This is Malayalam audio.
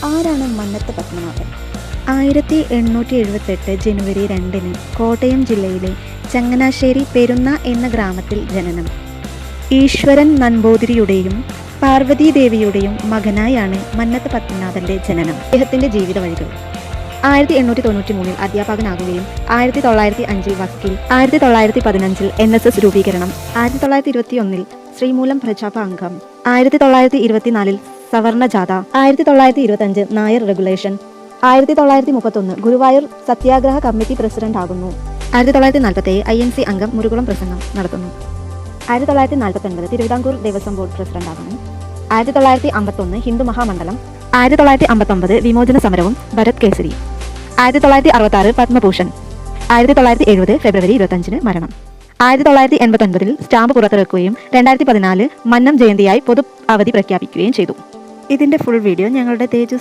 ആരാണ് മന്നത്ത് പത്മനാഭൻ? 1878 ജനുവരി 2 കോട്ടയം ജില്ലയിലെ ചങ്ങനാശ്ശേരി പെരുന്ന എന്ന ഗ്രാമത്തിൽ ജനനം. ഈശ്വരൻ നമ്പൂതിരിയുടെയും പാർവതീദേവിയുടെയും മകനായാണ് മന്നത്ത് പത്മനാഭന്റെ ജനനം. അദ്ദേഹത്തിന്റെ ജീവിത വഴികൾ: 1893 അധ്യാപകനാകുകയും 1905 വക്കീൽ, 1915 NSS രൂപീകരണം, 1921 ശ്രീമൂലം പ്രജാപ അംഗം, 1924 സവർണ ജാഥ, 1925 നായർ റെഗുലേഷൻ, 1931 ഗുരുവായൂർ സത്യാഗ്രഹ കമ്മിറ്റി പ്രസിഡന്റ് ആകുന്നു. 1947 INC അംഗം മുരുകുളം പ്രസംഗം നടത്തുന്നു. 1949 തിരുവിതാംകൂർ ദേവസ്വം ബോർഡ് പ്രസിഡന്റ് ആകുന്നു. 1951 ഹിന്ദു മഹാമണ്ഡലം, 1959 വിമോചന സമരവും ഭരത് കേസരി, 1966 പത്മഭൂഷൺ, 1970 ഫെബ്രുവരി 25 മരണം. 1989 സ്റ്റാമ്പ് പുറത്തിറക്കുകയും 2014 മന്നം ജയന്തിയായി പൊതു അവധി പ്രഖ്യാപിക്കുകയും ചെയ്തു. ഇതിന്റെ ഫുൾ വീഡിയോ ഞങ്ങളുടെ തേജസ്